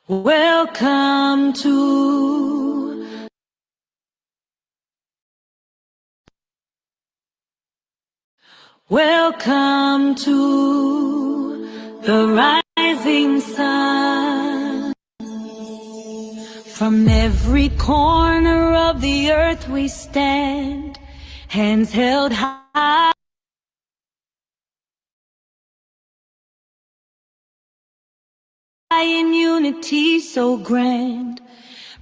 Welcome to the rising sun. From every corner of the earth we stand, hands held high in unity so grand.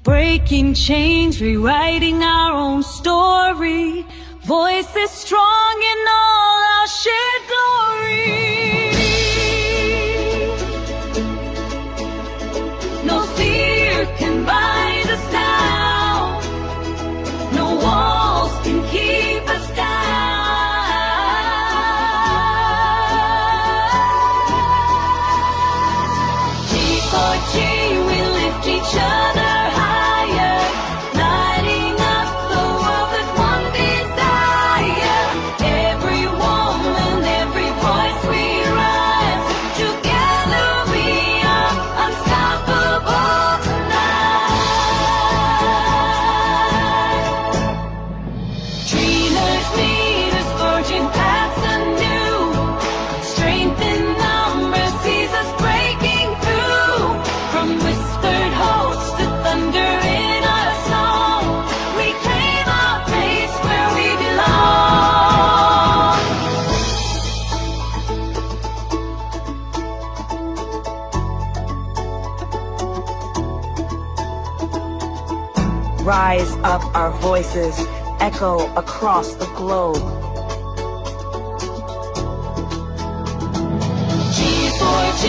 Breaking chains, rewriting our own story. Voices strong in all our shared glory. No fear can bind us down. No walls can keep us down. G4G, we lift each other. Rise up, our voices echo across the globe. G4G,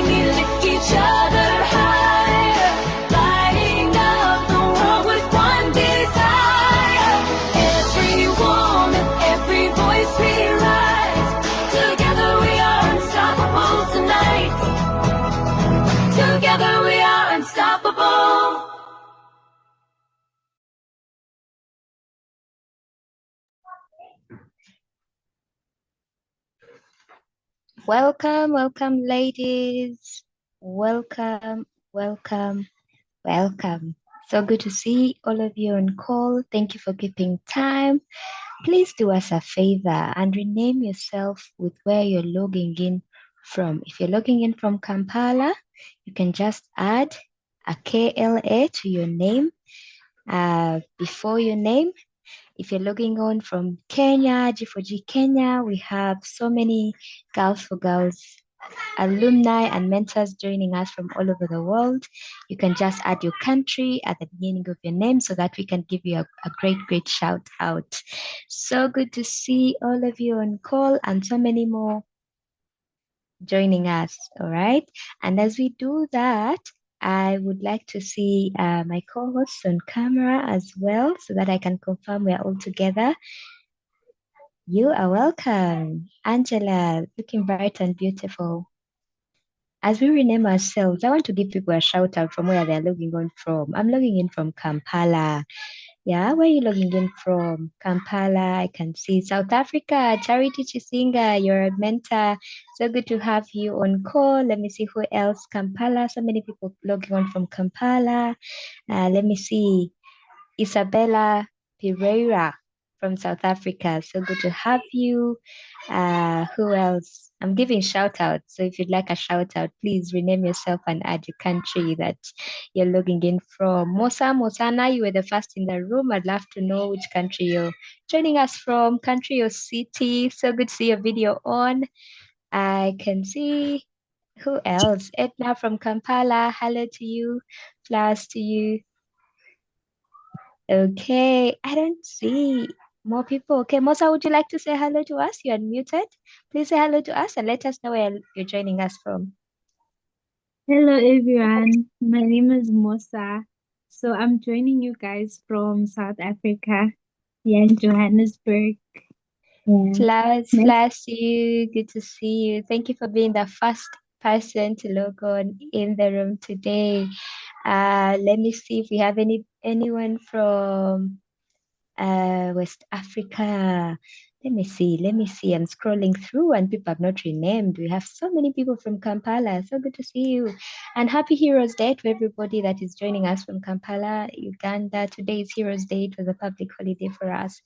we lift each other higher, lighting up the world with one desire. Every woman, every voice we rise. Together we are unstoppable tonight. Together we are unstoppable. Welcome, welcome, ladies. Welcome, welcome, welcome. So good to see all of you on call. Thank you for keeping time. Please do us a favor and rename yourself with where you're logging in from. If you're logging in from Kampala, you can just add a KLA to your name before your name. If you're logging on from Kenya, G4G Kenya, we have so many Girls for Girls alumni and mentors joining us from all over the world. You can just add your country at the beginning of your name so that we can give you a great shout out. So good to see all of you on call and so many more joining us. All right. And as we do that, I would like to see my co-hosts on camera as well so that I can confirm we are all together. You are welcome. Angela, looking bright and beautiful. As we rename ourselves, I want to give people a shout out from where they're logging on from. I'm logging in from Kampala. Yeah, where are you logging in from? Kampala, I can see South Africa. Charity Chisinga, you're a mentor. So good to have you on call. Let me see who else. Kampala, so many people logging on from Kampala. Let me see. Isabella Pereira from South Africa. So good to have you. Who else? I'm giving shout outs. So if you'd like a shout out, please rename yourself and add your country that you're logging in from. Mosana, you were the first in the room. I'd love to know which country you're joining us from, country or city. So good to see your video on. I can see who else? Edna from Kampala. Hello to you. Flowers to you. Okay, I don't see more people. Okay, Mosa, would you like to say hello to us? You're unmuted. Please say hello to us and let us know where you're joining us from. Hello everyone, my name is Mosa. So I'm joining you guys from South Africa, in Johannesburg. Flowers to you. Good to see you. Thank you for being the first person to log on in the room today. Let me see if we have anyone from West Africa. Let me see. I'm scrolling through and people have not renamed. We have so many people from Kampala. So good to see you. And happy Heroes Day to everybody that is joining us from Kampala, Uganda. Today is Heroes Day. It was a public holiday for us.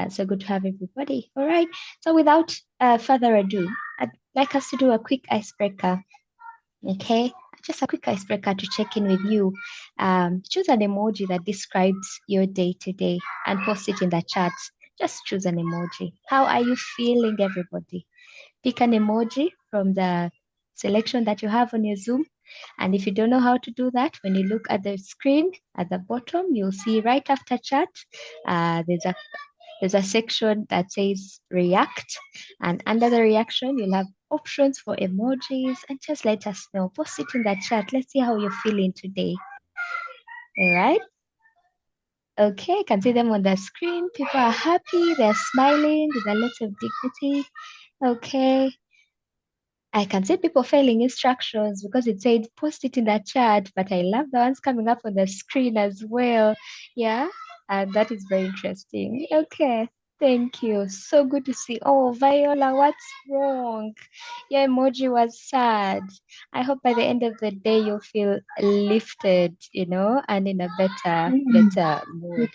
So good to have everybody. All right. So without further ado, I'd like us to do a quick icebreaker. Okay. Just a quick icebreaker to check in with you. Choose an emoji that describes your day today and post it in the chat. Just choose an emoji. How are you feeling, everybody? Pick an emoji from the selection that you have on your Zoom. And if you don't know how to do that, when you look at the screen at the bottom, you'll see right after chat, there's a section that says react. And under the reaction, you'll have options for emojis and just let us know. Post it in the chat. Let's see how you're feeling today. All right. Okay, I can see them on the screen. People are happy, they're smiling, there's a lot of dignity. Okay, I can see people failing instructions because it said post it in the chat, but I love the ones coming up on the screen as well. Yeah, and that is very interesting. Okay, thank you. So good to see. Oh, Viola, what's wrong? Your emoji was sad. I hope by the end of the day you'll feel lifted, and in a better mood.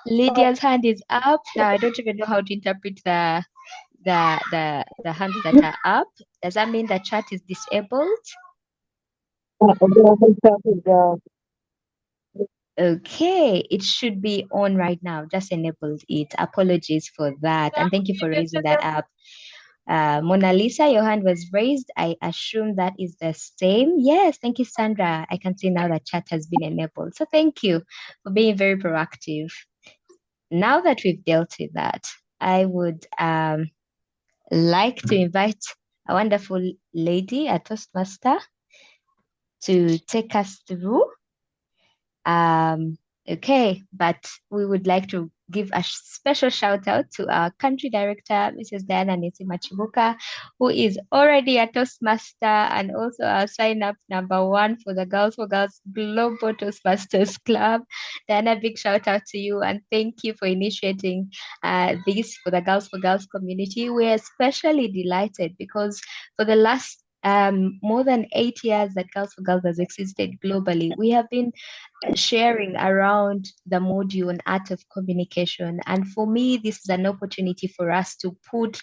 Lydia's hand is up. Now I don't even know how to interpret the hands that are up. Does that mean the chat is disabled? Okay, it should be on right now. Just enabled it. Apologies for that. And thank you for raising that up. Mona Lisa, your hand was raised. I assume that is the same. Yes, thank you, Sandra. I can see now that chat has been enabled. So thank you for being very proactive. Now that we've dealt with that, I would like to invite a wonderful lady, a Toastmaster, to take us through. Okay, but we would like to give a special shout out to our country director, Mrs. Diana Nisi Machibuka, who is already a Toastmaster and also our sign up #1 for the Girls for Girls Global Toastmasters Club. Diana, big shout out to you and thank you for initiating this for the Girls for Girls community. We're especially delighted because for the last more than 8 years that Girls for Girls has existed globally, we have been sharing around the module on art of communication. And for me, this is an opportunity for us to put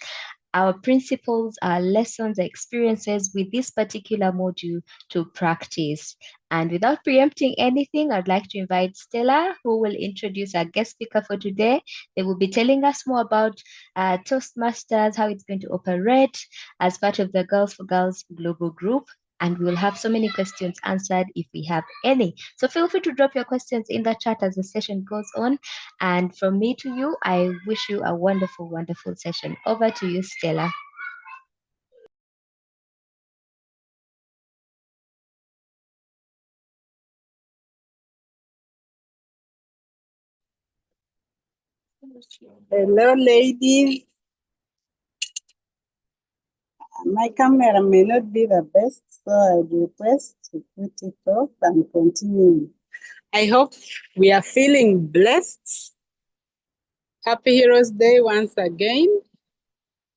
our principles, our lessons, our experiences with this particular module to practice. And without preempting anything, I'd like to invite Stella, who will introduce our guest speaker for today. They will be telling us more about Toastmasters, how it's going to operate as part of the Girls for Girls Global Group. And we'll have so many questions answered if we have any. So feel free to drop your questions in the chat as the session goes on. And from me to you, I wish you a wonderful, wonderful session. Over to you, Stella. Hello, ladies. My camera may not be the best, so I request to put it off and continue. I hope we are feeling blessed. Happy Heroes Day once again.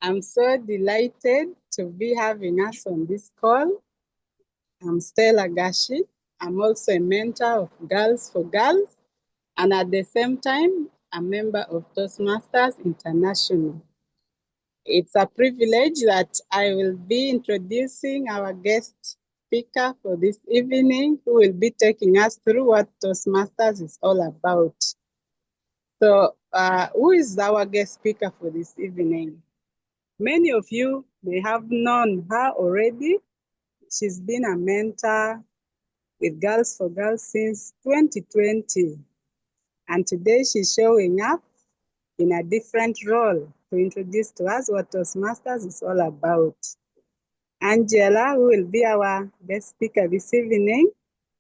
I'm so delighted to be having us on this call. I'm Stella Gashi. I'm also a mentor of Girls for Girls, and at the same time, a member of Toastmasters International. It's a privilege that I will be introducing our guest speaker for this evening, who will be taking us through what Toastmasters is all about. So, who is our guest speaker for this evening? Many of you may have known her already. She's been a mentor with Girls for Girls since 2020. And today she's showing up in a different role to introduce to us what Toastmasters is all about. Angela, who will be our guest speaker this evening,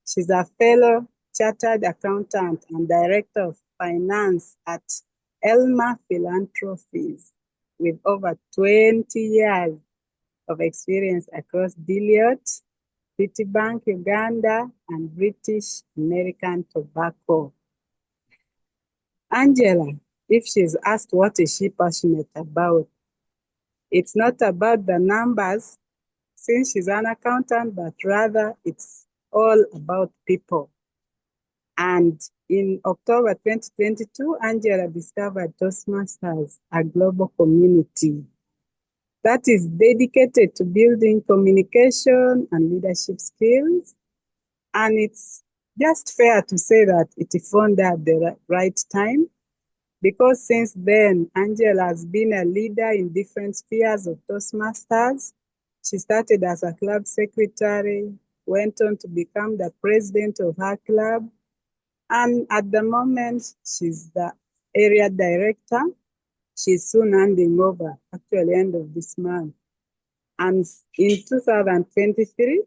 she's a fellow chartered accountant and director of finance at Elmer Philanthropies with over 20 years of experience across Deloitte, Citibank Uganda, and British American Tobacco. Angela, if she's asked what is she passionate about, it's not about the numbers, since she's an accountant, but rather it's all about people. And in October 2022, Angela discovered Toastmasters, a global community that is dedicated to building communication and leadership skills. And it's just fair to say that it found at the right time, because since then, Angela has been a leader in different spheres of Toastmasters. She started as a club secretary, went on to become the president of her club, and at the moment, she's the area director. She's soon handing over, actually end of this month. And in 2023,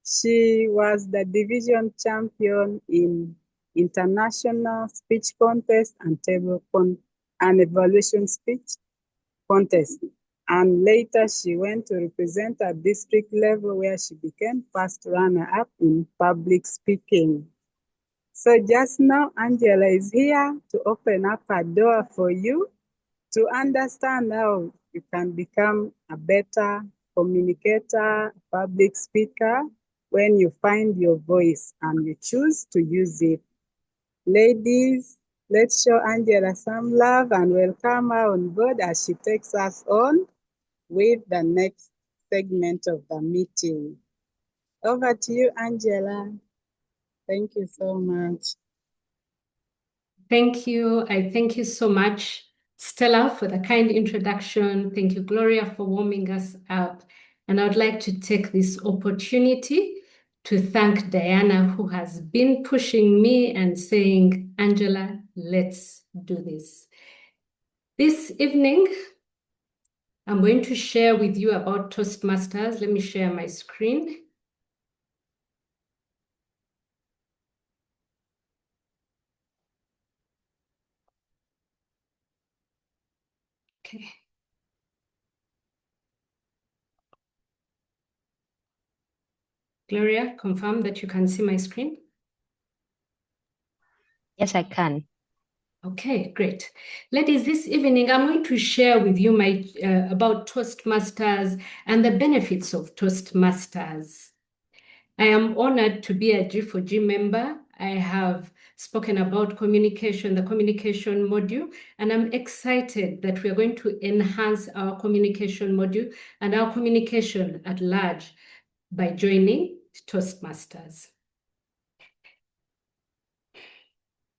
she was the division champion in international speech contest and and evaluation speech contest. And later she went to represent at district level, where she became first runner-up in public speaking. So just now, Angela is here to open up a door for you to understand how you can become a better communicator, public speaker, when you find your voice and you choose to use it. Ladies, let's show Angela some love and welcome her on board as she takes us on with the next segment of the meeting. Over to you, Angela. Thank you so much. Thank you. I thank you so much, Stella, for the kind introduction. Thank you, Gloria, for warming us up. And I would like to take this opportunity to thank Diana, who has been pushing me and saying, Angela, let's do this. This evening, I'm going to share with you about Toastmasters. Let me share my screen. Okay. Gloria, confirm that you can see my screen. Yes, I can. Okay, great. Ladies, this evening I'm going to share with you about Toastmasters and the benefits of Toastmasters. I am honored to be a G4G member. I have spoken about communication, the communication module, and I'm excited that we are going to enhance our communication module and our communication at large by joining Toastmasters.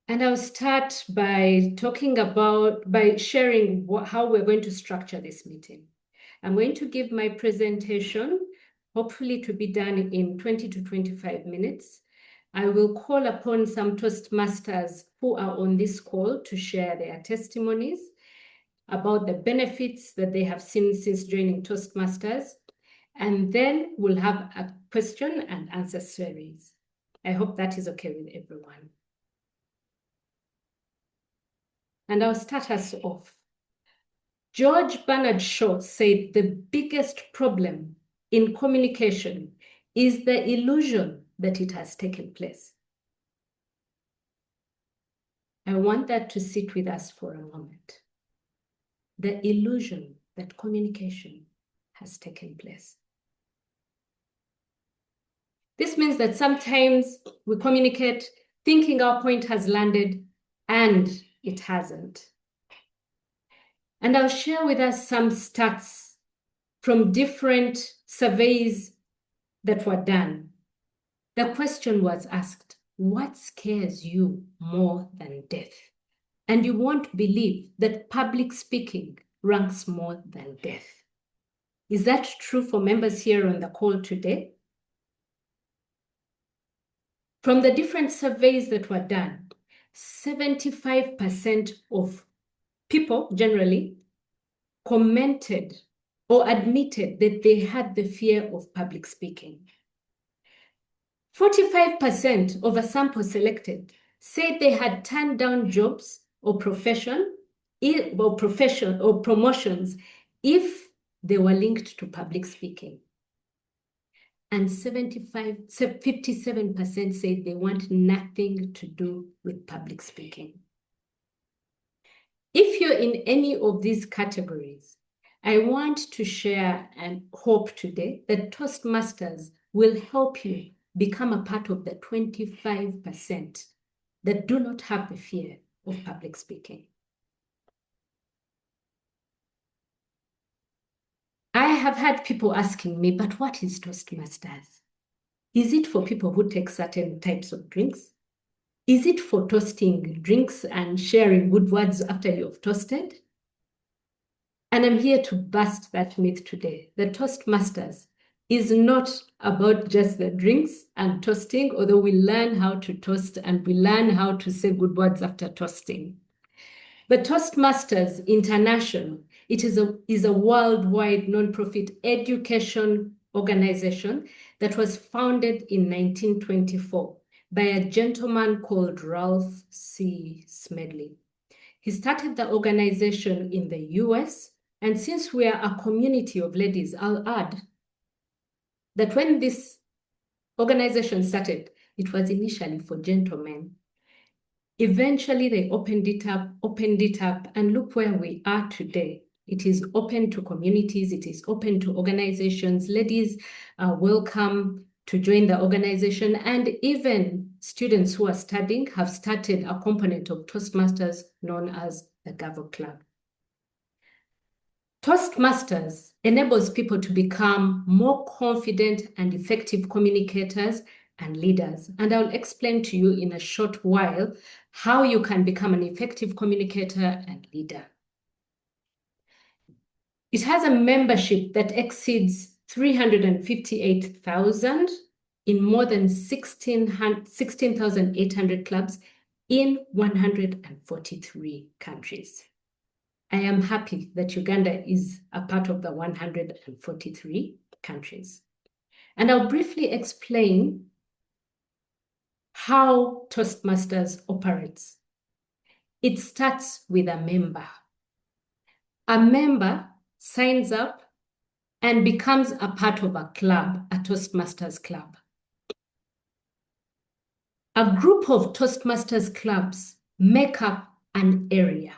And I'll start by sharing how we're going to structure this meeting. I'm going to give my presentation, hopefully to be done in 20 to 25 minutes. I will call upon some Toastmasters who are on this call to share their testimonies about the benefits that they have seen since joining Toastmasters. And then we'll have a question and answer series. I hope that is okay with everyone. And I'll start us off. George Bernard Shaw said the biggest problem in communication is the illusion that it has taken place. I want that to sit with us for a moment. The illusion that communication has taken place. This means that sometimes we communicate thinking our point has landed and it hasn't. And I'll share with us some stats from different surveys that were done. The question was asked, what scares you more than death? And you won't believe that public speaking ranks more than death. Is that true for members here on the call today? From the different surveys that were done, 75% of people generally commented or admitted that they had the fear of public speaking. 45% of a sample selected said they had turned down jobs or promotions if they were linked to public speaking. And 57% said they want nothing to do with public speaking. in any of these categories, I want to share and hope today that Toastmasters will help you become a part of the 25% that do not have the fear of public speaking. I have had people asking me, but what is Toastmasters? Is it for people who take certain types of drinks? Is it for toasting drinks and sharing good words after you've toasted? And I'm here to bust that myth today. The Toastmasters is not about just the drinks and toasting, although we learn how to toast and we learn how to say good words after toasting. But Toastmasters International, it is a worldwide nonprofit education organization that was founded in 1924 by a gentleman called Ralph C. Smedley. He started the organization in the US, and since we are a community of ladies, I'll add that when this organization started, it was initially for gentlemen. Eventually, they opened it up, and look where we are today. It is open to communities, it is open to organizations. Ladies are welcome to join the organization, and even students who are studying have started a component of Toastmasters known as the Gavo Club. Toastmasters enables people to become more confident and effective communicators and leaders. And I'll explain to you in a short while how you can become an effective communicator and leader. It has a membership that exceeds 358,000 in more than 16,800 clubs in 143 countries. I am happy that Uganda is a part of the 143 countries. And I'll briefly explain how Toastmasters operates. It starts with a member. A member signs up and becomes a part of a club, a Toastmasters club. A group of Toastmasters clubs make up an area.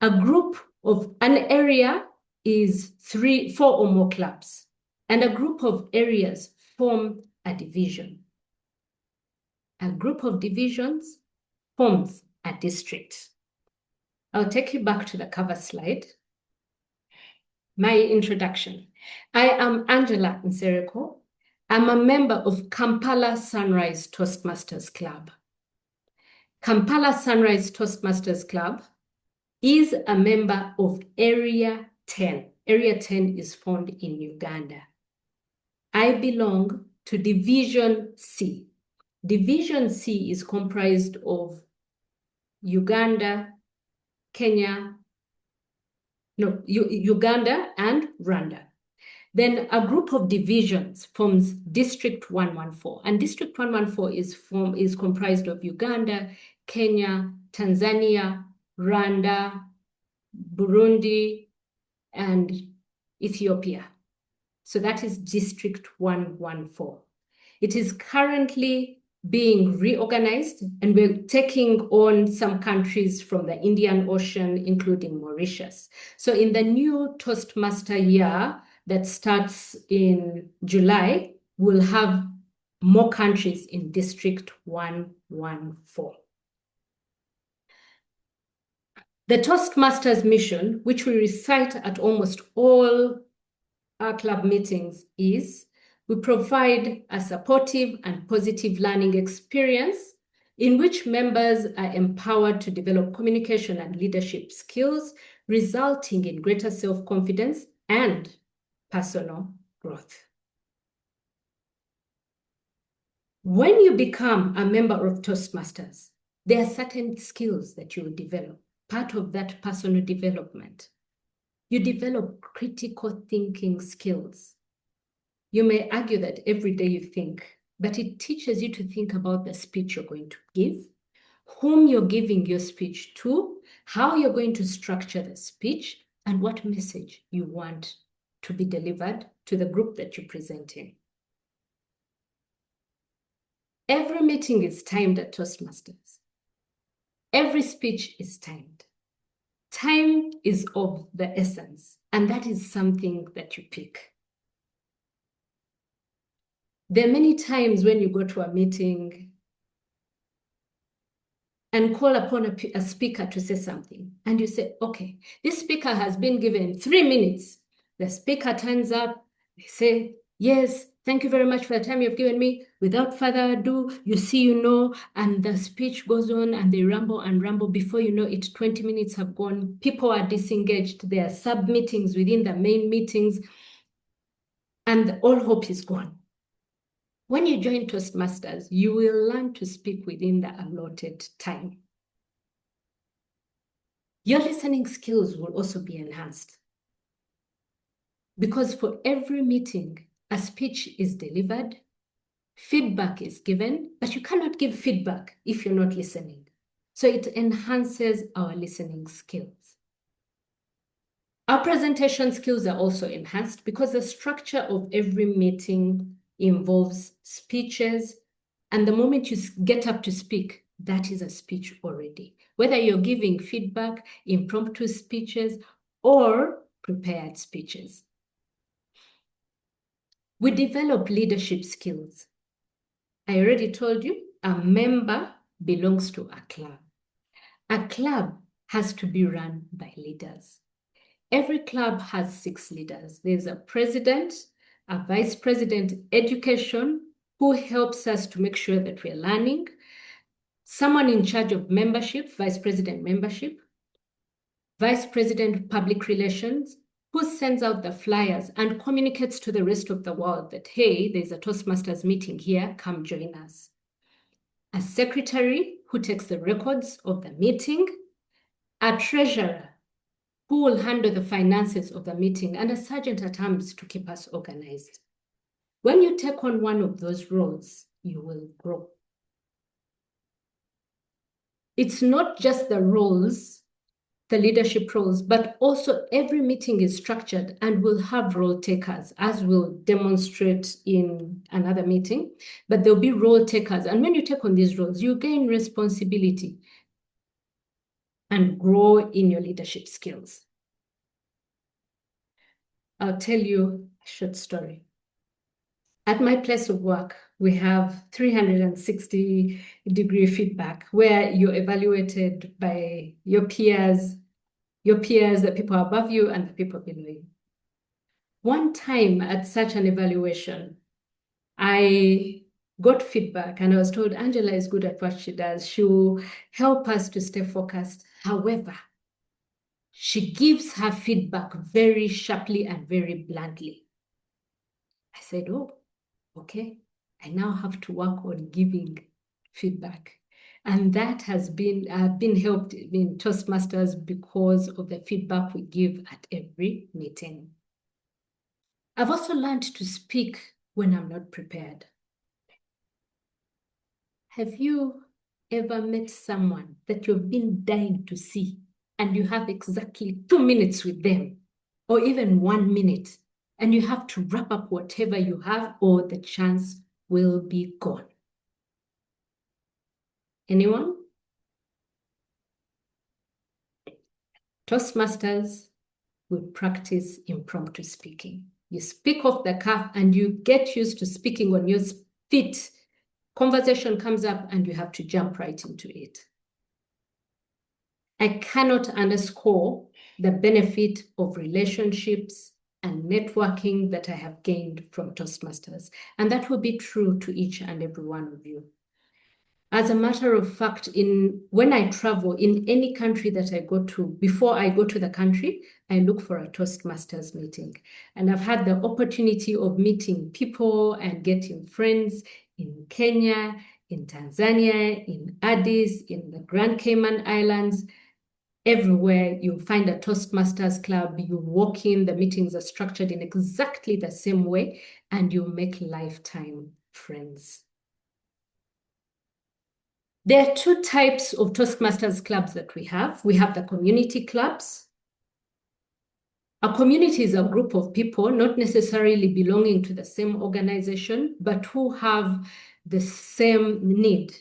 An area is 4 or more clubs, and a group of areas form a division. A group of divisions forms a district. I'll take you back to the cover slide. My introduction. I am Angela Nsereko. I'm a member of Kampala Sunrise Toastmasters Club. Kampala Sunrise Toastmasters Club is a member of Area 10. Area 10 is found in Uganda. I belong to Division C. Division C is comprised of Uganda, Uganda and Rwanda. Then a group of divisions forms District 114. And District 114 is comprised of Uganda, Kenya, Tanzania, Rwanda, Burundi, and Ethiopia. So that is District 114. It is currently being reorganized, and we're taking on some countries from the Indian Ocean, including Mauritius. So in the new Toastmaster year that starts in July, we'll have more countries in District 114. The Toastmasters mission, which we recite at almost all our club meetings, is we provide a supportive and positive learning experience in which members are empowered to develop communication and leadership skills, resulting in greater self-confidence and personal growth. When you become a member of Toastmasters, there are certain skills that you will develop. Part of that personal development. You develop critical thinking skills. You may argue that every day you think, but it teaches you to think about the speech you're going to give, whom you're giving your speech to, how you're going to structure the speech, and what message you want to be delivered to the group that you're presenting. Every meeting is timed at Toastmasters. Every speech is timed. Time is of the essence, and that is something that you pick. There are many times when you go to a meeting and call upon a speaker to say something, and you say, okay, this speaker has been given 3 minutes. The speaker turns up, they say, yes, thank you very much for the time you've given me. Without further ado, you see, you know, and the speech goes on and they ramble and ramble. Before you know it, 20 minutes have gone. People are disengaged. There are sub-meetings within the main meetings, and all hope is gone. When you join Toastmasters, you will learn to speak within the allotted time. Your listening skills will also be enhanced, because for every meeting, a speech is delivered, feedback is given, but you cannot give feedback if you're not listening. So it enhances our listening skills. Our presentation skills are also enhanced because the structure of every meeting involves speeches, and the moment you get up to speak, that is a speech already. Whether you're giving feedback, impromptu speeches, or prepared speeches. We develop leadership skills. I already told you, a member belongs to a club. A club has to be run by leaders. Every club has 6 leaders. There's a president, a vice president, education, who helps us to make sure that we're learning, someone in charge of membership, vice president membership, vice president public relations, who sends out the flyers and communicates to the rest of the world that, hey, there's a Toastmasters meeting here, come join us. A secretary who takes the records of the meeting, a treasurer who will handle the finances of the meeting, and a sergeant at arms to keep us organized. When you take on one of those roles, you will grow. It's not just the roles, the leadership roles, but also every meeting is structured and will have role takers, as we'll demonstrate in another meeting, but there'll be role takers. And when you take on these roles, you gain responsibility and grow in your leadership skills. I'll tell you a short story. At my place of work, we have 360-degree feedback where you're evaluated by your peers, the people above you, and the people below you. One time at such an evaluation, I got feedback and I was told Angela is good at what she does. She'll help us to stay focused. However, she gives her feedback very sharply and very bluntly. I said, oh, okay. I now have to work on giving feedback. And that has been helped in Toastmasters because of the feedback we give at every meeting. I've also learned to speak when I'm not prepared. Have you ever met someone that you've been dying to see and you have exactly 2 minutes with them, or even 1 minute, and you have to wrap up whatever you have or the chance will be gone? Anyone? Toastmasters, we practice impromptu speaking. You speak off the cuff and you get used to speaking on your feet. Conversation comes up and you have to jump right into it. I cannot underscore the benefit of relationships and networking that I have gained from Toastmasters. And that will be true to each and every one of you. As a matter of fact, when I travel in any country that I go to, before I go to the country, I look for a Toastmasters meeting. And I've had the opportunity of meeting people and getting friends in Kenya, in Tanzania, in Addis, in the Grand Cayman Islands. Everywhere you'll find a Toastmasters club, you walk in, the meetings are structured in exactly the same way, and you make lifetime friends. There are 2 types of Toastmasters clubs that we have. We have the community clubs. A community is a group of people, not necessarily belonging to the same organization, but who have the same need.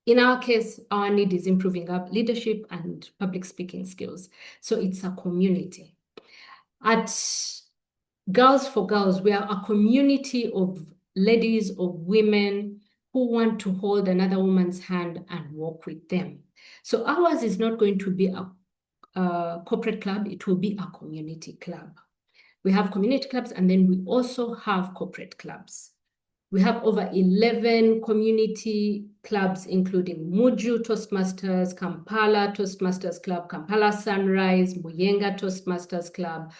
In our case, our need is improving our leadership and public speaking skills. So it's a community. At Girls for Girls, we are a community of ladies, of women who want to hold another woman's hand and walk with them. So ours is not going to be a corporate club, it will be a community club. We have community clubs, and then we also have corporate clubs. We have over 11 community clubs, including Muju Toastmasters, Kampala Toastmasters Club, Kampala Sunrise, Muyenga Toastmasters Club,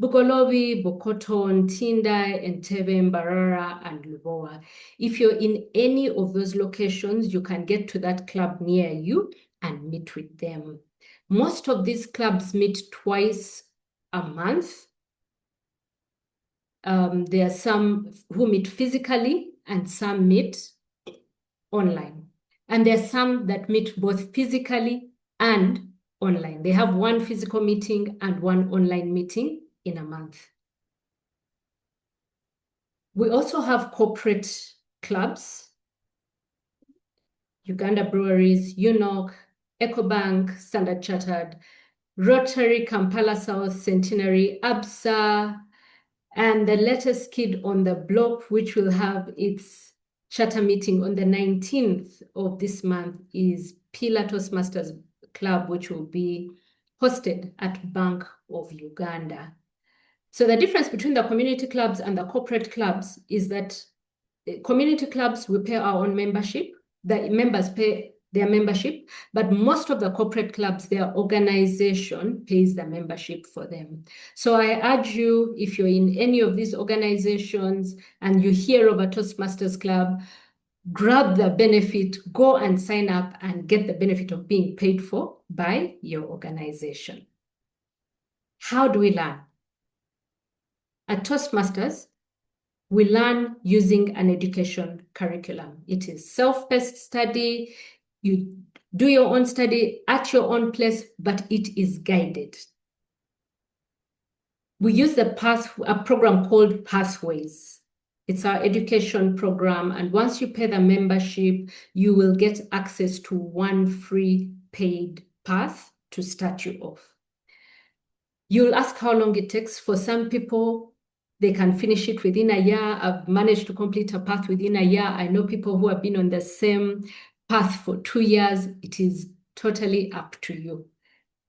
Bugolobi, Bokoton, Tindai, Entebbe, Mbarara, and Lubowa. If you're in any of those locations, you can get to that club near you and meet with them. Most of these clubs meet twice a month. There are some who meet physically and some meet online. And there are some that meet both physically and online. They have one physical meeting and one online meeting in a month. We also have corporate clubs, Uganda Breweries, UNOC, EcoBank, Standard Chartered, Rotary, Kampala South, Centenary, ABSA, and the latest kid on the block, which will have its charter meeting on the 19th of this month, is Pillar Toastmasters Club, which will be hosted at Bank of Uganda. So the difference between the community clubs and the corporate clubs is that community clubs, we pay our own membership. The members pay their membership, but most of the corporate clubs, their organization pays the membership for them. So I urge you, if you're in any of these organizations and you hear of a Toastmasters Club, grab the benefit, go and sign up and get the benefit of being paid for by your organization. How do we learn? At Toastmasters, we learn using an education curriculum. It is self-paced study. You do your own study at your own place, but it is guided. We use a program called Pathways. It's our education program, and once you pay the membership, you will get access to one free paid path to start you off. You'll ask how long it takes. For some people, they can finish it within a year. I've managed to complete a path within a year. I know people who have been on the same path for 2 years. It is totally up to you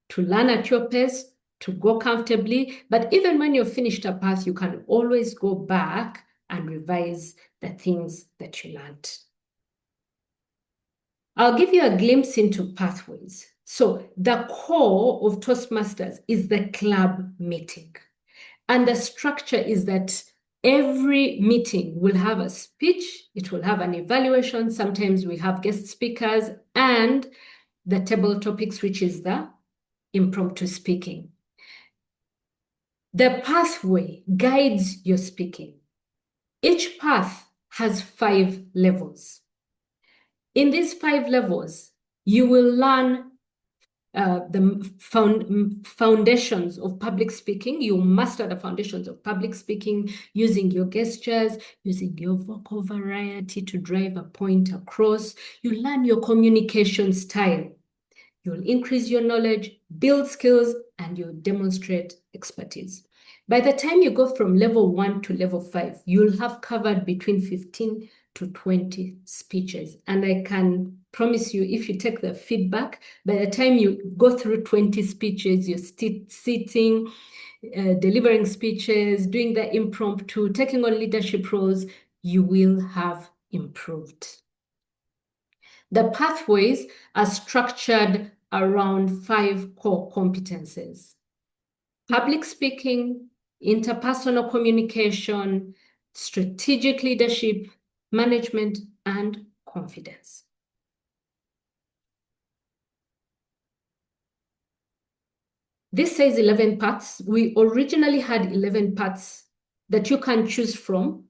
to learn at your pace, to go comfortably. But even when you've finished a path, you can always go back and revise the things that you learned. I'll give you a glimpse into Pathways. So the core of Toastmasters is the club meeting. And the structure is that every meeting will have a speech, it will have an evaluation, sometimes we have guest speakers, and the table topics, which is the impromptu speaking. The pathway guides your speaking. Each path has 5 levels. In these 5 levels, you will learn the foundations of public speaking. You master the foundations of public speaking using your gestures, using your vocal variety to drive a point across. You learn your communication style. You'll increase your knowledge, build skills, and you'll demonstrate expertise. By the time you go from level 1 to level 5, you'll have covered between 15 to 20 speeches. And I can promise you, if you take the feedback, by the time you go through 20 speeches, you're sitting, delivering speeches, doing the impromptu, taking on leadership roles, you will have improved. The pathways are structured around 5 core competencies: public speaking, interpersonal communication, strategic leadership, management, and confidence. This says 11 parts. We originally had 11 parts that you can choose from,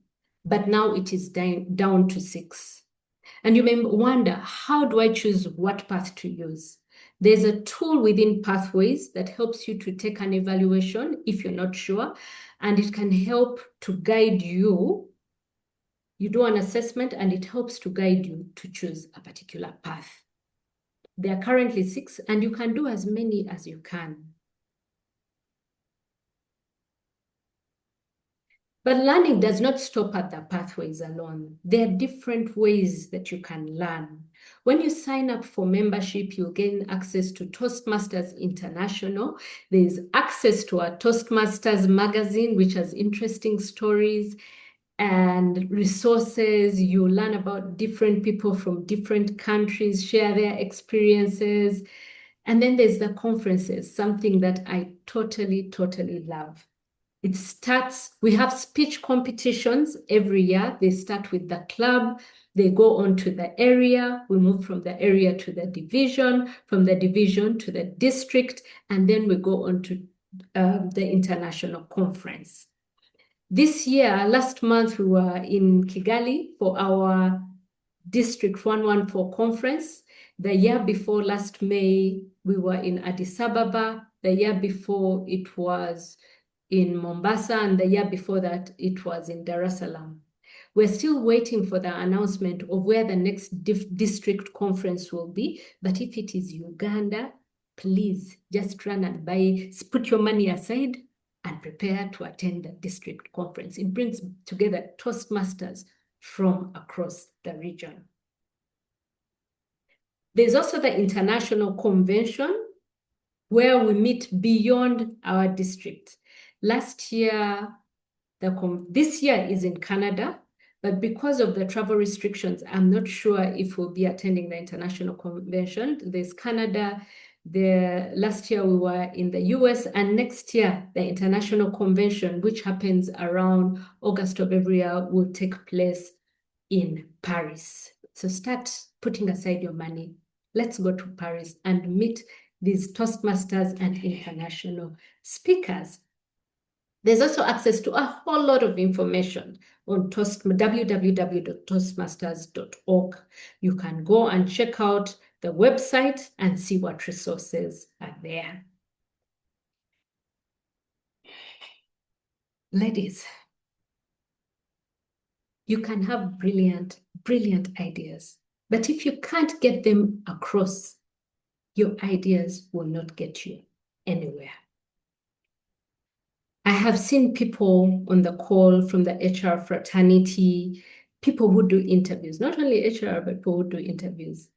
but now it is down to 6. And you may wonder, how do I choose what path to use? There's a tool within Pathways that helps you to take an evaluation if you're not sure, and it can help to guide you You do an assessment and it helps to guide you to choose a particular path. There are currently 6 and you can do as many as you can. But learning does not stop at the pathways alone. There are different ways that you can learn. When you sign up for membership, you'll gain access to Toastmasters International. There's access to our Toastmasters magazine, which has interesting stories and resources. You learn about different people from different countries, share their experiences. And then there's the conferences, something that I totally love. It starts, we have speech competitions every year. They start with the club, they go on to the area, we move from the area to the division, from the division to the district, and then we go on to the international conference. This year, last month, we were in Kigali for our District 114 conference. The year before, last May, we were in Addis Ababa. The year before, it was in Mombasa, and the year before that, it was in Dar es Salaam. We're still waiting for the announcement of where the next district conference will be. But if it is Uganda, please just run and put your money aside and prepare to attend the district conference. It brings together Toastmasters from across the region. There's also the international convention where we meet beyond our district. Last year, this year is in Canada, but because of the travel restrictions, I'm not sure if we'll be attending the international convention. There's Canada. Last year we were in the US, and next year the international convention, which happens around August of every year, will take place in Paris. So start putting aside your money. Let's go to Paris and meet these Toastmasters and international speakers. There's also access to a whole lot of information on www.toastmasters.org. You can go and check out the website and see what resources are there. Ladies, you can have brilliant ideas, but if you can't get them across, your ideas will not get you anywhere. I have seen people on the call from the HR fraternity, people who do interviews, not only HR, but people who do interviews.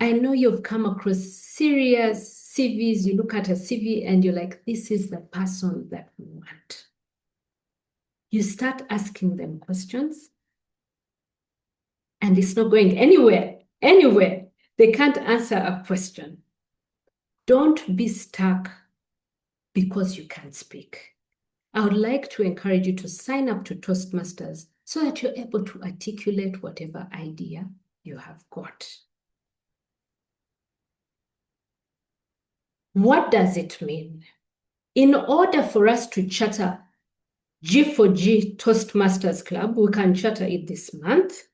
I know you've come across serious CVs. You look at a CV and you're like, this is the person that we want. You start asking them questions and it's not going anywhere. They can't answer a question. Don't be stuck because you can't speak. I would like to encourage you to sign up to Toastmasters so that you're able to articulate whatever idea you have got. What does it mean? In order for us to charter G4G Toastmasters Club, we can charter it this month.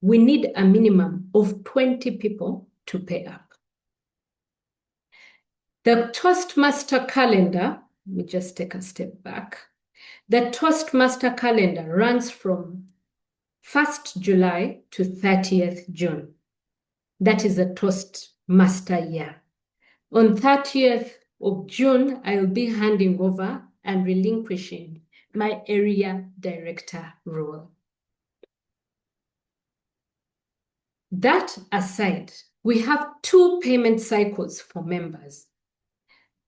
We need a minimum of 20 people to pay up. The Toastmaster calendar, let me just take a step back. The Toastmaster calendar runs from 1st July to 30th June. That is a Toastmaster year. On 30th of June, I will be handing over and relinquishing my area director role. That aside, we have 2 payment cycles for members.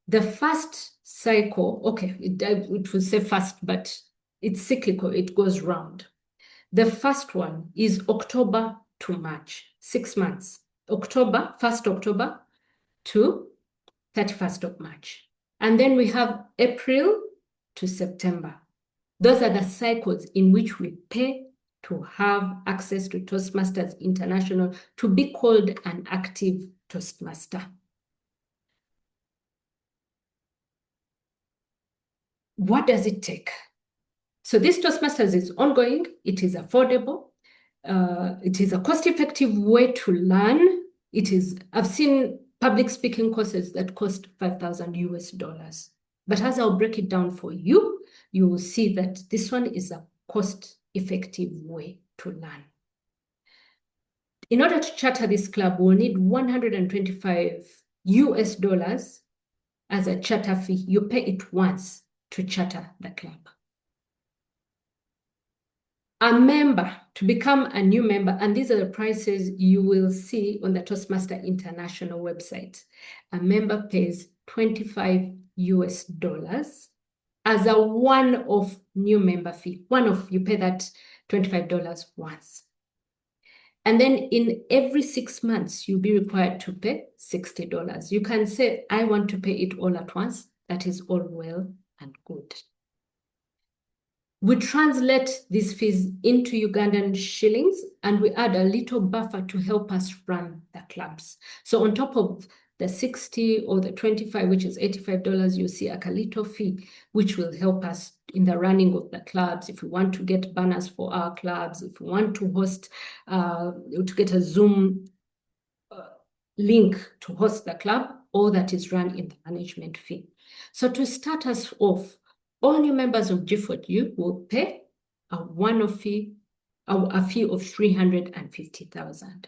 The first cycle, okay, it will say fast, but it's cyclical, it goes round. The first one is October to March, 6 months. 1st October to 31st of March. And then we have April to September. Those are the cycles in which we pay to have access to Toastmasters International, to be called an active Toastmaster. What does it take? So this Toastmasters is ongoing. It is affordable. It is a cost-effective way to learn. I've seen public speaking courses that cost $5,000 US. But as I'll break it down for you, you will see that this one is a cost-effective way to learn. In order to charter this club, we'll need $125 as a charter fee. You pay it once to charter the club. A member, to become a new member, and these are the prices you will see on the Toastmaster International website. A member pays $25 as a one-off new member fee. One-off, you pay that $25 once. And then in every 6 months, you'll be required to pay $60. You can say, I want to pay it all at once. That is all well and good. We translate these fees into Ugandan shillings, and we add a little buffer to help us run the clubs. So on top of the 60 or the 25, which is $85, you see a little fee, which will help us in the running of the clubs. If we want to get banners for our clubs, if we want to host, to get a Zoom link to host the club, all that is run in the management fee. So to start us off, all new members of G4G will pay a one-off fee, a fee of $350,000.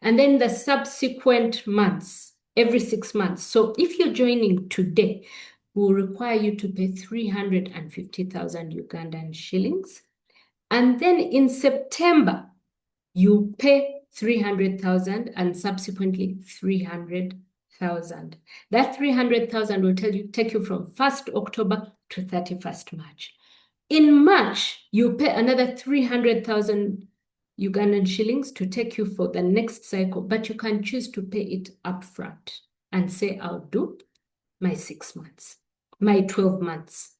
And then the subsequent months, every 6 months. So if you're joining today, we'll require you to pay 350,000 Ugandan shillings. And then in September, you pay 300,000 and subsequently 300,000. That 300,000 will take you from 1st October to 31st March. In March, you pay another 300,000 Ugandan shillings to take you for the next cycle, but you can choose to pay it upfront and say, I'll do my 6 months, my 12 months.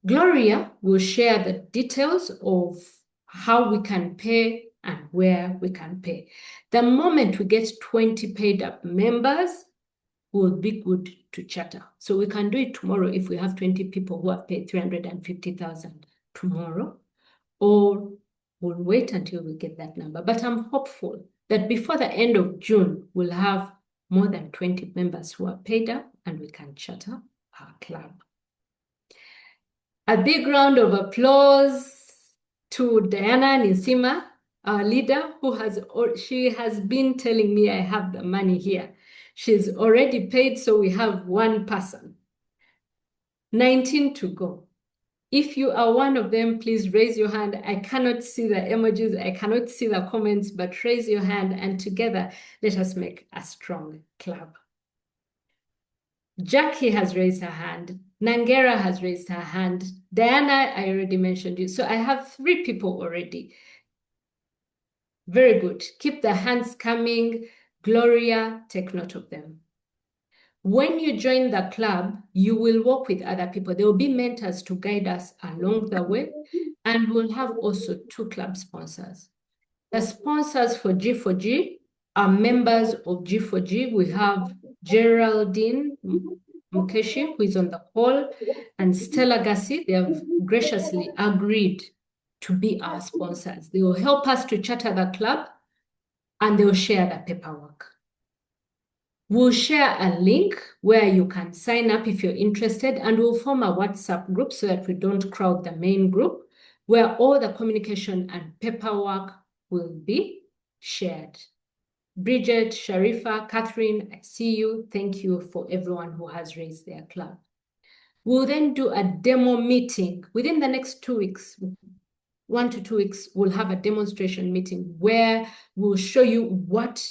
Gloria will share the details of how we can pay and where we can pay. The moment we get 20 paid up members, will be good to charter. So we can do it tomorrow if we have 20 people who have paid 350,000 tomorrow, or we'll wait until we get that number. But I'm hopeful that before the end of June, we'll have more than 20 members who are paid up and we can charter our club. A big round of applause to Diana Nisima, our leader, she has been telling me I have the money here. She's already paid, so we have one person. 19 to go. If you are one of them, please raise your hand. I cannot see the emojis, I cannot see the comments, but raise your hand and together let us make a strong club. Jackie has raised her hand. Nangera has raised her hand. Diana, I already mentioned you. So I have 3 people already. Very good. Keep the hands coming. Gloria, take note of them. When you join the club, you will work with other people. There will be mentors to guide us along the way, and we'll have also 2 club sponsors. The sponsors for G4G are members of G4G. We have Geraldine Mukeshi, who is on the call, and Stella Gassi. They have graciously agreed to be our sponsors. They will help us to charter the club, and they will share the paperwork. We'll share a link where you can sign up if you're interested, and we'll form a WhatsApp group so that we don't crowd the main group, where all the communication and paperwork will be shared. Bridget, Sharifa, Catherine, I see you. Thank you for everyone who has raised their club. We'll then do a demo meeting within the next 2 weeks. 1 to 2 weeks, we'll have a demonstration meeting where we'll show you what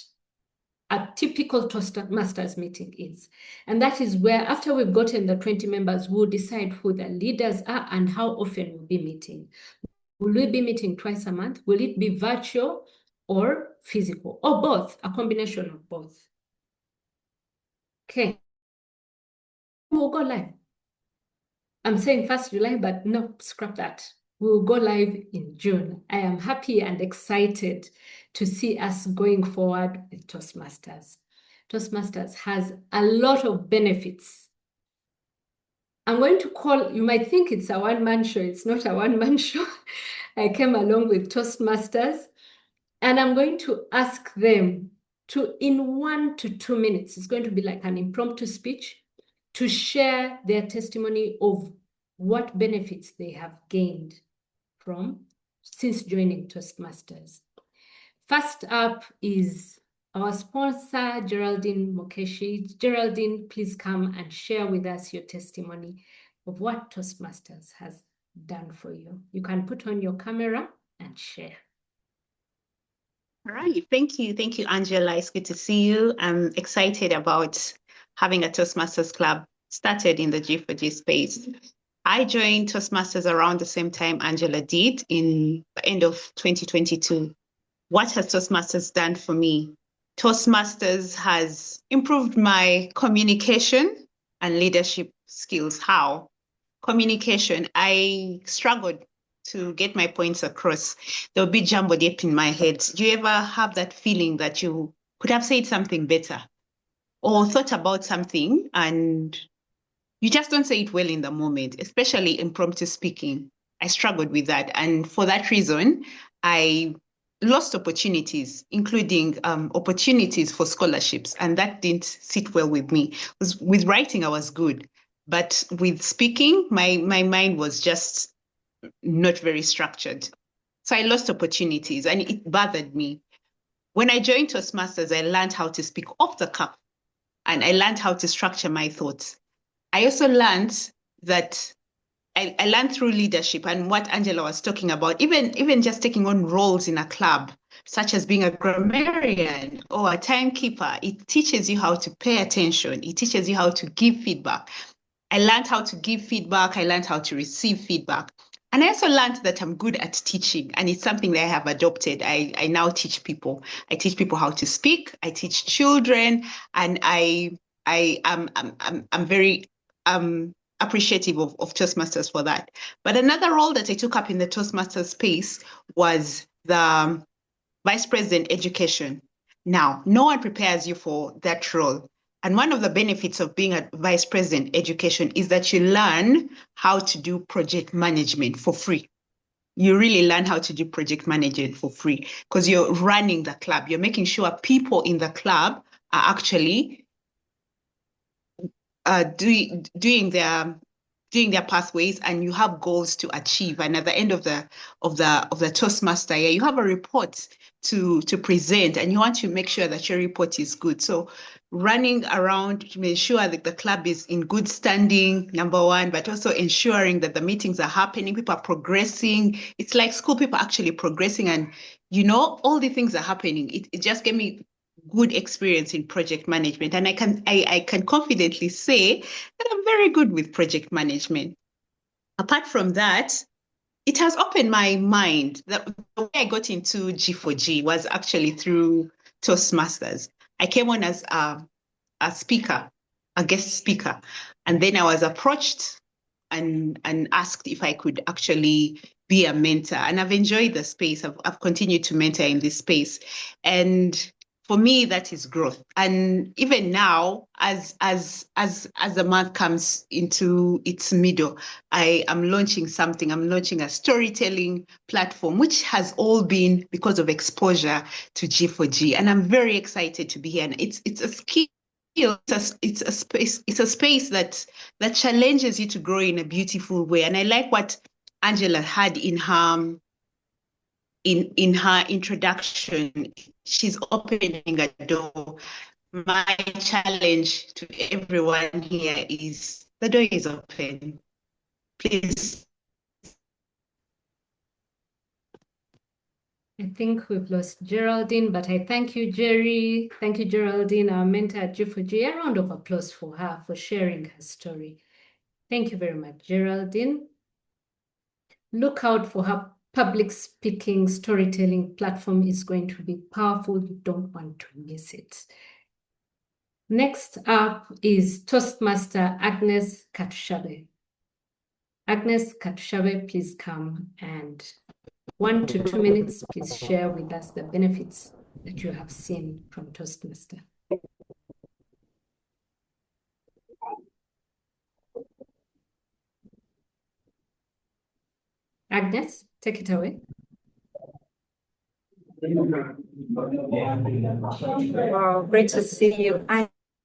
a typical Toastmasters meeting is. And that is where, after we've gotten the 20 members, we'll decide who the leaders are and how often we'll be meeting. Will we be meeting twice a month? Will it be virtual or physical, or both, a combination of both? Okay. We'll go live. I'm saying 1st July, but no, scrap that. We'll go live in June. I am happy and excited to see us going forward with Toastmasters. Toastmasters has a lot of benefits. I'm going to call, you might think it's a one-man show. It's not a one-man show. I came along with Toastmasters, and I'm going to ask them to, in 1 to 2 minutes, it's going to be like an impromptu speech, to share their testimony of what benefits they have gained from since joining Toastmasters. First up is our sponsor, Geraldine Mokeshi. Geraldine, please come and share with us your testimony of what Toastmasters has done for you. You can put on your camera and share. All right, thank you, Angela. It's good to see you. I'm excited about having a Toastmasters club started in the G4G space. I joined Toastmasters around the same time Angela did in the end of 2022. What has Toastmasters done for me? Toastmasters has improved my communication and leadership skills. How? Communication, I struggled to get my points across. There would be jumbled up in my head. Do you ever have that feeling that you could have said something better or thought about something and you just don't say it well in the moment, especially impromptu speaking? I struggled with that. And for that reason, I lost opportunities, including opportunities for scholarships. And that didn't sit well with me. With writing, I was good. But with speaking, my mind was just not very structured. So I lost opportunities and it bothered me. When I joined Toastmasters, I learned how to speak off the cuff and I learned how to structure my thoughts. I also learned that I learned through leadership and what Angela was talking about, even just taking on roles in a club, such as being a grammarian or a timekeeper. It teaches you how to pay attention. It teaches you how to give feedback. I learned how to give feedback. I learned how to receive feedback. And I also learned that I'm good at teaching, and it's something that I have adopted. I now teach people. I teach people how to speak. I teach children, and I'm very appreciative of Toastmasters for that. But another role that I took up in the Toastmasters space was the Vice President Education. Now, no one prepares you for that role. And one of the benefits of being a Vice President Education is that you learn how to do project management for free. You really learn how to do project management for free because you're running the club. You're making sure people in the club are actually doing their pathways, and you have goals to achieve. And at the end of the Toastmaster year, you have a report to present, and you want to make sure that your report is good. So running around to make sure that the club is in good standing, number one, but also ensuring that the meetings are happening, people are progressing. It's like school, people are actually progressing, and all the things are happening. It just gave me good experience in project management, and I can confidently say that I'm very good with project management. Apart from that, it has opened my mind. The way I got into G4G was actually through Toastmasters. I came on as a speaker, a guest speaker, and then I was approached and asked if I could actually be a mentor. And I've enjoyed the space. I've continued to mentor in this space, and for me, that is growth. And even now, as the month comes into its middle, I am launching something. I'm launching a storytelling platform, which has all been because of exposure to G4G. And I'm very excited to be here. And it's a skill. It's a space that challenges you to grow in a beautiful way. And I like what Angela had in her introduction. She's opening a door. My challenge to everyone here is the door is open. Please. I think we've lost Geraldine, but I thank you, Jerry. Thank you, Geraldine, our mentor at G4G. A round of applause for her for sharing her story. Thank you very much, Geraldine. Look out for her public speaking storytelling platform. Is going to be powerful. You don't want to miss it. Next up is Toastmaster Agnes Katushabe. Agnes Katushabe, please come and 1 to 2 minutes, please share with us the benefits that you have seen from Toastmaster. Agnes, take it away. Wow, great to see you,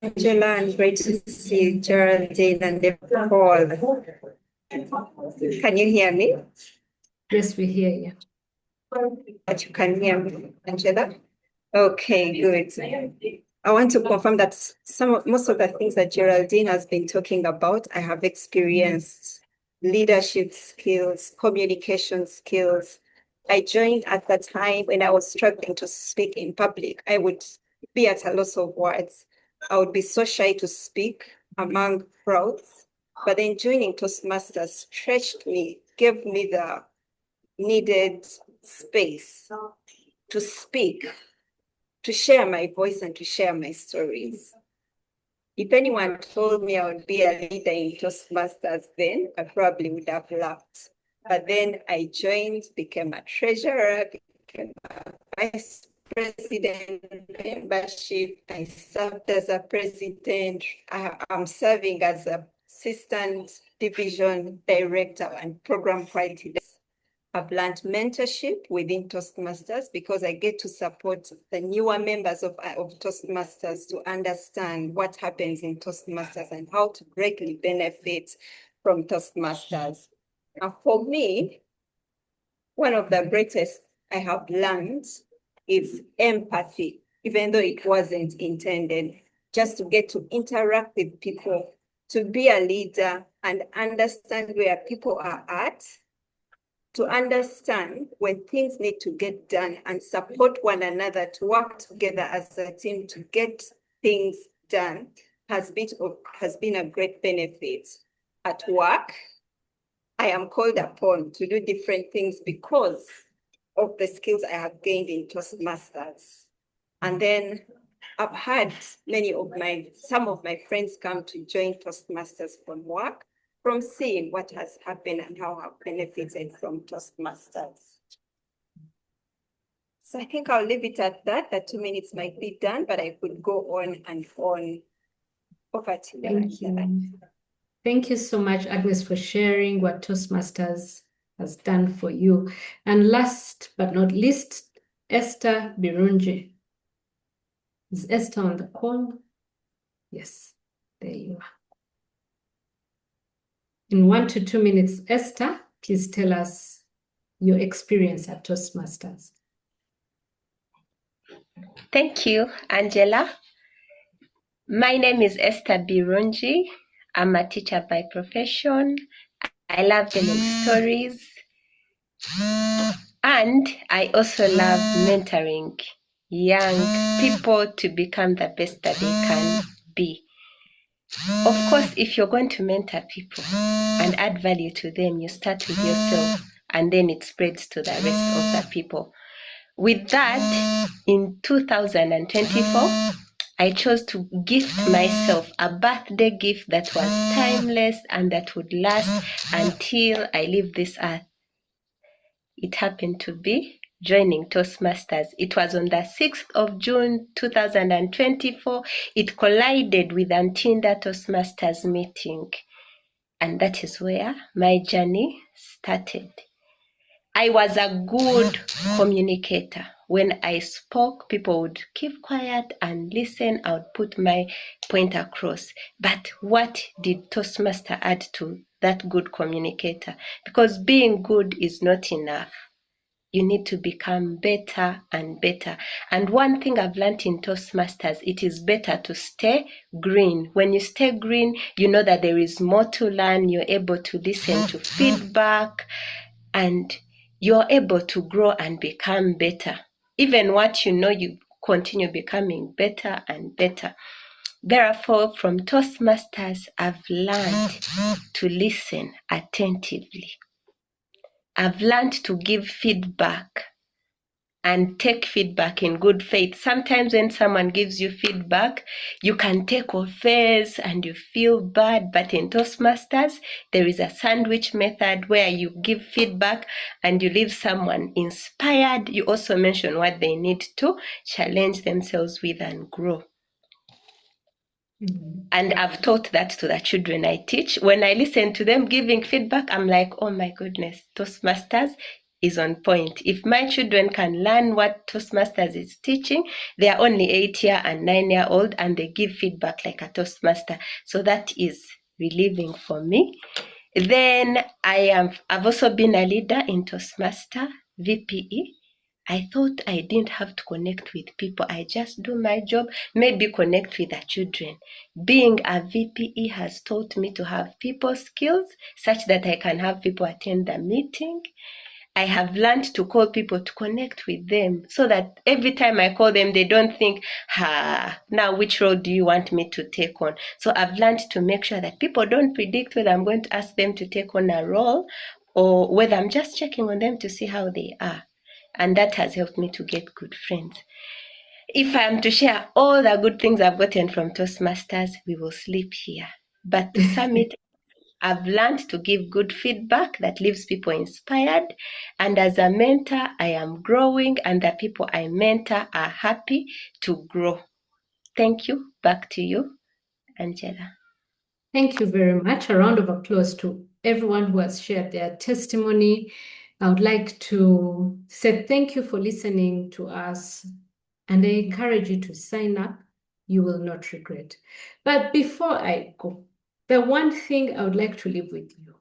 Angela, and great to see you, Geraldine and Paul. Can you hear me? Yes, we hear you. That you can hear me, Angela? Okay, good. I want to confirm that most of the things that Geraldine has been talking about, I have experienced. Leadership skills, communication skills. I joined at the time when I was struggling to speak in public. I would be at a loss of words. I would be so shy to speak among crowds. But then joining Toastmasters stretched me, gave me the needed space to speak, to share my voice and to share my stories. If anyone told me I would be a leader in Toastmasters then, I probably would have laughed. But then I joined, became a treasurer, became a vice president membership. I served as a president. I'm serving as assistant division director and program quality. I've learned mentorship within Toastmasters because I get to support the newer members of Toastmasters to understand what happens in Toastmasters and how to greatly benefit from Toastmasters. And for me, one of the greatest I have learned is empathy, even though it wasn't intended, just to get to interact with people, to be a leader and understand where people are at, to understand when things need to get done and support one another to work together as a team to get things done has been a great benefit. At work, I am called upon to do different things because of the skills I have gained in Toastmasters. And then I've had some of my friends come to join Toastmasters from work, from seeing what has happened and how I've benefited from Toastmasters. So I think I'll leave it at that. The 2 minutes might be done, but I could go on and on. Over to you. Thank you. Thank you so much, Agnes, for sharing what Toastmasters has done for you. And last but not least, Esther Birunji. Is Esther on the call? Yes, there you are. In 1 to 2 minutes, Esther, please tell us your experience at Toastmasters. Thank you, Angela. My name is Esther Birunji. I'm a teacher by profession. I love telling stories. And I also love mentoring young people to become the best that they can be. Of course, if you're going to mentor people and add value to them, you start with yourself and then it spreads to the rest of the people. With that, in 2024, I chose to gift myself a birthday gift that was timeless and that would last until I leave this earth. It happened to be joining Toastmasters. It was on the 6th of June 2024. It collided with Antinda Toastmasters meeting. And that is where my journey started. I was a good communicator. When I spoke, people would keep quiet and listen. I would put my point across. But what did Toastmaster add to that good communicator? Because being good is not enough. You need to become better and better. And one thing I've learned in Toastmasters, it is better to stay green. When you stay green, you know that there is more to learn. You're able to listen to feedback and you're able to grow and become better. Even what you know, you continue becoming better and better. Therefore, from Toastmasters, I've learned to listen attentively. I've learned to give feedback and take feedback in good faith. Sometimes when someone gives you feedback, you can take offense and you feel bad. But in Toastmasters, there is a sandwich method where you give feedback and you leave someone inspired. You also mention what they need to challenge themselves with and grow. And I've taught that to the children I teach. When I listen to them giving feedback, I'm like, oh my goodness, Toastmasters is on point. If my children can learn what Toastmasters is teaching, they are only 8-year and 9-year-old and they give feedback like a Toastmaster. So that is relieving for me. Then I've also been a leader in Toastmaster VPE. I thought I didn't have to connect with people. I just do my job, maybe connect with the children. Being a VPE has taught me to have people skills such that I can have people attend the meeting. I have learned to call people to connect with them so that every time I call them, they don't think, now which role do you want me to take on? So I've learned to make sure that people don't predict whether I'm going to ask them to take on a role or whether I'm just checking on them to see how they are. And that has helped me to get good friends. If I am to share all the good things I've gotten from Toastmasters, we will sleep here. But to sum it, I've learned to give good feedback that leaves people inspired. And as a mentor, I am growing, and the people I mentor are happy to grow. Thank you. Back to you, Angela. Thank you very much. A round of applause to everyone who has shared their testimony. I would like to say thank you for listening to us, and I encourage you to sign up. You will not regret. But before I go, the one thing I would like to leave with you,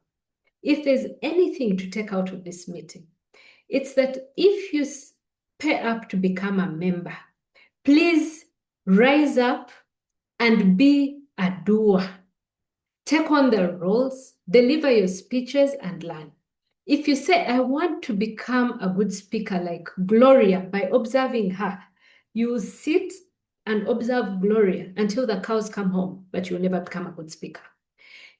if there's anything to take out of this meeting, it's that if you pay up to become a member, please rise up and be a doer. Take on the roles, deliver your speeches, and learn. If you say, I want to become a good speaker like Gloria by observing her, you will sit and observe Gloria until the cows come home, but you'll never become a good speaker.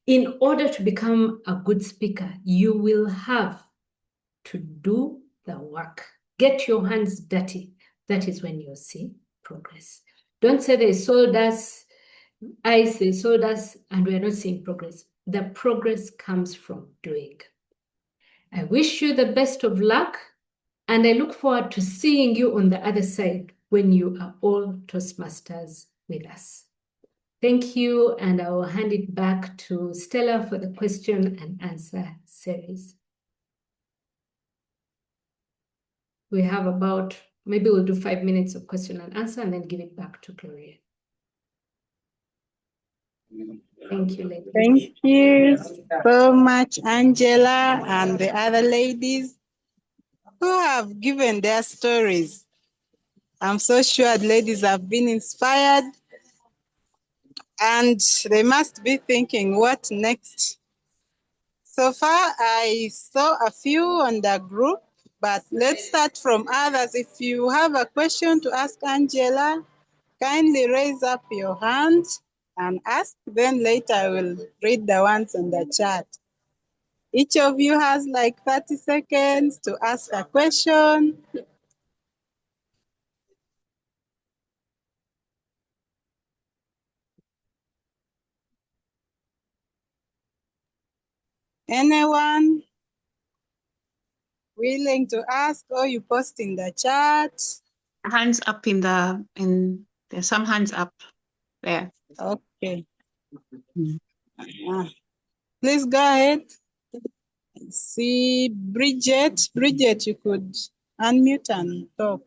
In order to become a good speaker, you will have to do the work. Get your hands dirty. That is when you'll see progress. Don't say they sold us ice, they sold us, and we're not seeing progress. The progress comes from doing. I wish you the best of luck, and I look forward to seeing you on the other side when you are all Toastmasters with us. Thank you, and I will hand it back to Stella for the question and answer series. We have about, maybe we'll do 5 minutes of question and answer and then give it back to Gloria. Thank you, ladies. Thank you so much, Angela, and the other ladies who have given their stories. I'm so sure the ladies have been inspired and they must be thinking, what next? So far, I saw a few on the group, but let's start from others. If you have a question to ask Angela, kindly raise up your hand and ask, then later I will read the ones on the chat. Each of you has like 30 seconds to ask a question. Anyone willing to ask, or you post in the chat? Hands up there's some hands up there. Okay. Please go ahead. See Bridget. Bridget, you could unmute and talk.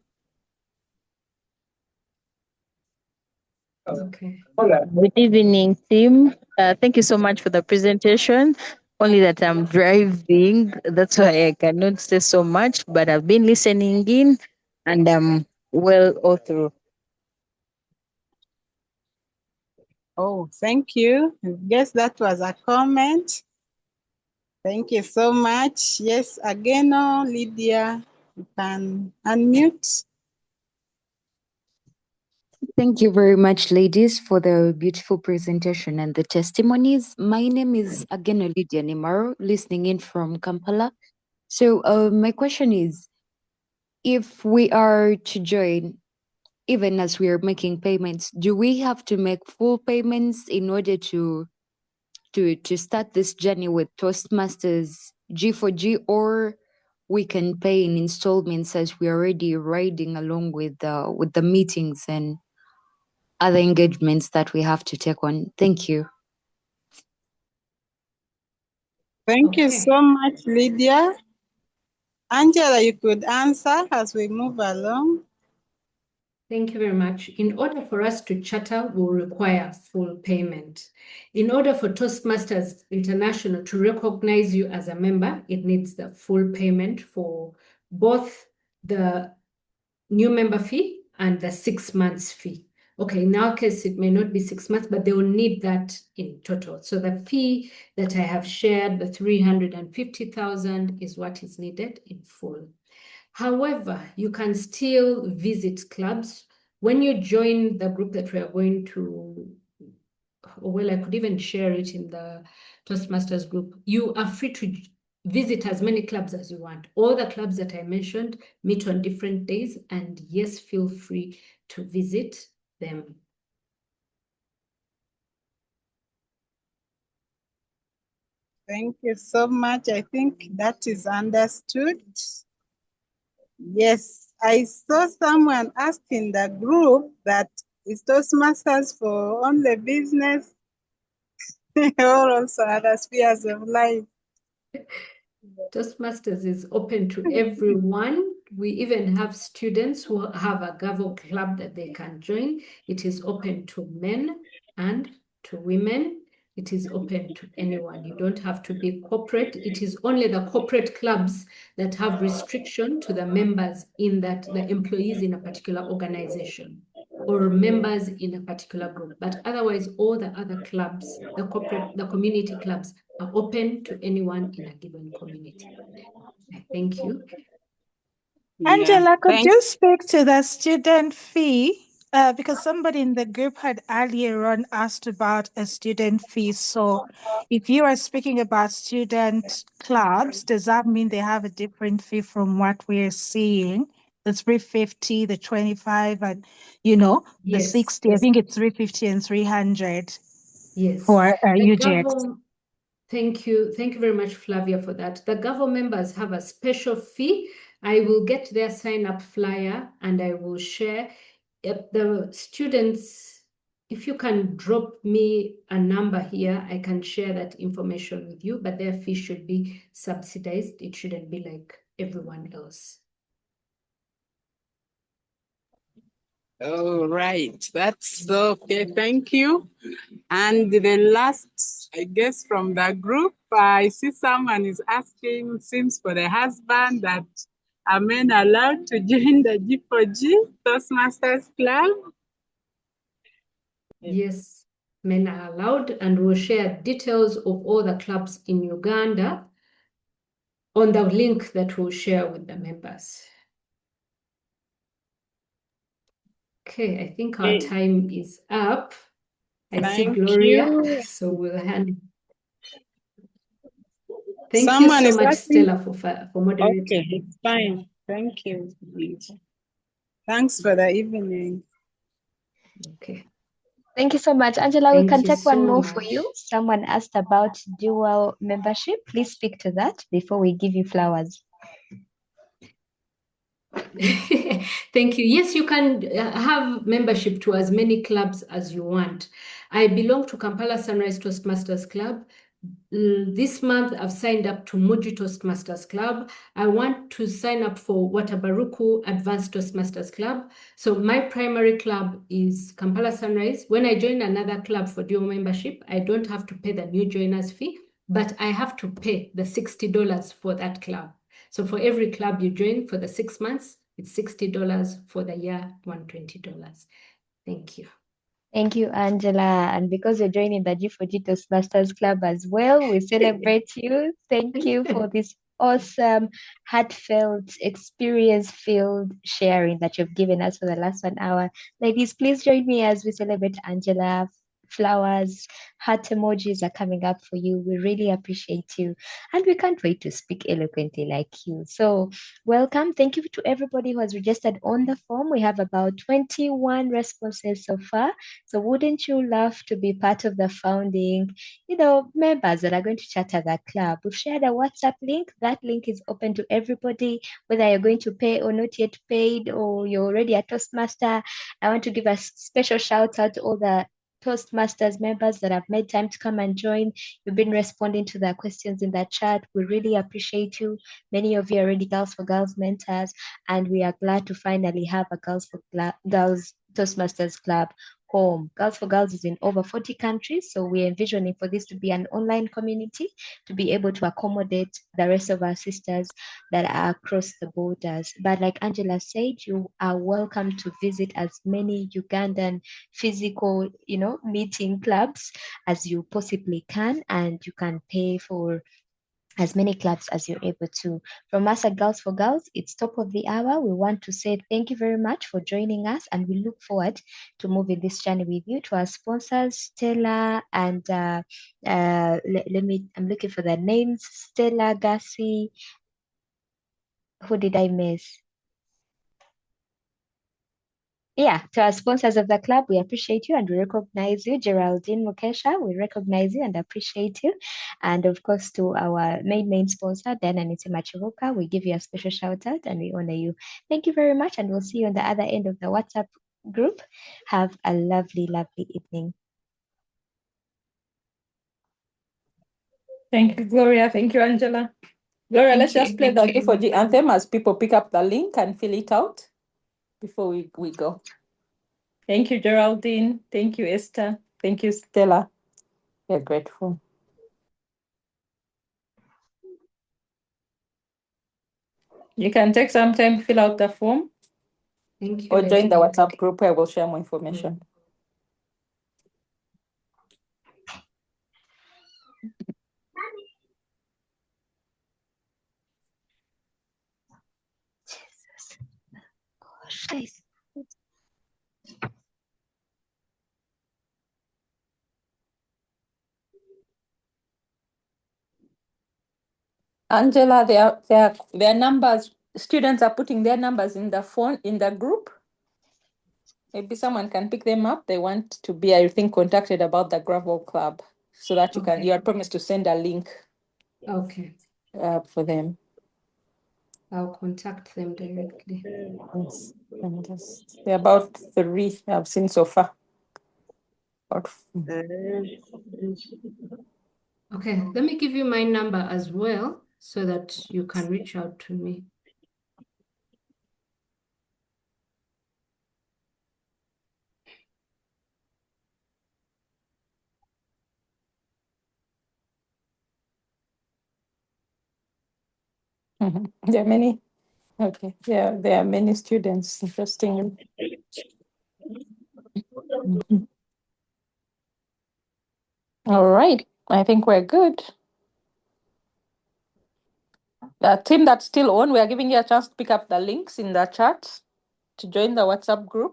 Okay. Good evening, team. Thank you so much for the presentation. Only that I'm driving, that's why I cannot say so much, but I've been listening in and I'm well all through. Oh, thank you. I guess that was a comment. Thank you so much. Yes, again, Lydia, you can unmute. Thank you very much, ladies, for the beautiful presentation and the testimonies. My name is again Lydia Nimaro, listening in from Kampala. So my question is, if we are to join, even as we are making payments, do we have to make full payments in order to start this journey with Toastmasters G4G, or we can pay in installments as we're already riding along with the meetings and other engagements that we have to take on? Thank you. Thank you so much, Lydia. Angela, you could answer as we move along. Thank you very much. In order for us to charter, we'll require full payment. In order for Toastmasters International to recognize you as a member, it needs the full payment for both the new member fee and the 6 months fee. Okay, in our case, it may not be 6 months, but they will need that in total. So the fee that I have shared, the 350,000, is what is needed in full. However, you can still visit clubs. When you join the group that we are going to, well, I could even share it in the Toastmasters group. You are free to visit as many clubs as you want. All the clubs that I mentioned meet on different days, and yes, feel free to visit them. Thank you so much. I think that is understood. Yes, I saw someone ask in the group that is Toastmasters for only business or also other spheres of life. Toastmasters is open to everyone. We even have students who have a Gavo club that they can join. It is open to men and to women. It is open to anyone. You don't have to be corporate. It is only the corporate clubs that have restriction to the members in that the employees in a particular organization or members in a particular group. But otherwise, all the other clubs, the community clubs, are open to anyone in a given community. Thank you. Angela, could thanks. you speak to the student fee? Because somebody in the group had earlier on asked about a student fee. So if you are speaking about student clubs, does that mean they have a different fee from what we're seeing? The 350, the 25, and the Yes, 60. I think it's 350 and 300 yes. for The UGX. Thank you. Thank you very much, Flavia, for that. The Gavo members have a special fee. I will get their sign-up flyer and I will share. The students, if you can drop me a number here, I can share that information with you, but their fee should be subsidized. It shouldn't be like everyone else. All right, that's okay. Thank you. And the last, I guess, from the group, I see someone is asking, seems for the husband, that are men allowed to join the G4G Toastmasters Club? Yes, men are allowed, and we'll share details of all the clubs in Uganda on the link that we'll share with the members. Okay, I think our time is up. I see Thank Gloria, you. so we'll hand. Thank Someone you so is much, asking. Stella, for moderating. Okay, it's fine. Thank you. Thanks for the evening. Okay. Thank you so much. Angela, we Thank can you take one so more much. for you. Someone asked about dual membership. Please speak to that before we give you flowers. Thank you. Yes, you can have membership to as many clubs as you want. I belong to Kampala Sunrise Toastmasters Club. This month, I've signed up to Muji Toastmasters Club. I want to sign up for Watabaruku Advanced Toastmasters Club. So my primary club is Kampala Sunrise. When I join another club for dual membership, I don't have to pay the new joiners fee, but I have to pay the $60 for that club. So for every club you join for the 6 months, it's $60. For the year, $120. Thank you. Thank you, Angela. And because you're joining the G4G Toastmasters Club as well, we celebrate you. Thank you for this awesome, heartfelt, experience-filled sharing that you've given us for the last 1 hour. Ladies, please join me as we celebrate Angela. Flowers, heart emojis are coming up for you. We really appreciate you. And we can't wait to speak eloquently like you. So welcome. Thank you to everybody who has registered on the form. We have about 21 responses so far. So wouldn't you love to be part of the founding, members that are going to charter that club? We've shared a WhatsApp link. That link is open to everybody, whether you're going to pay or not yet paid, or you're already a Toastmaster. I want to give a special shout out to all the Toastmasters members that have made time to come and join. You've been responding to the questions in the chat. We really appreciate you. Many of you are already Girls for Girls mentors, and we are glad to finally have a Girls for Girls Toastmasters Club home. Girls for Girls is in over 40 countries, so we're envisioning for this to be an online community to be able to accommodate the rest of our sisters that are across the borders. But like Angela said, you are welcome to visit as many Ugandan physical, meeting clubs as you possibly can, and you can pay for as many clubs as you're able to. From us at Girls for Girls, it's top of the hour. We want to say thank you very much for joining us, and we look forward to moving this journey with you. To our sponsors, Stella and I'm looking for their names. Stella, Gassi. Who did I miss? Yeah, to our sponsors of the club, we appreciate you and we recognize you. Geraldine Mukesha, we recognize you and appreciate you. And of course, to our main sponsor, Dan and Nitima Chivuka, we give you a special shout out and we honor you. Thank you very much. And we'll see you on the other end of the WhatsApp group. Have a lovely, lovely evening. Thank you, Gloria. Thank you, Angela. Gloria, let's just play the G4G anthem as people pick up the link and fill it out before we go. Thank you, Geraldine. Thank you, Esther. Thank you, Stella. We're grateful. You can take some time to fill out the form. Thank you. Or join the WhatsApp group where we'll share more information. Guys. Angela, their numbers, students are putting their numbers in the phone, in the group. Maybe someone can pick them up. They want to be, I think, contacted about the gravel club so that you are promised to send a link. Okay. For them. I'll contact them directly. Yes. There are about 3 I've seen so far. Okay, let me give you my number as well so that you can reach out to me. There are many. Okay, there are many students. Interesting. All right, I think we're good. The team that's still on, we are giving you a chance to pick up the links in the chat to join the WhatsApp group.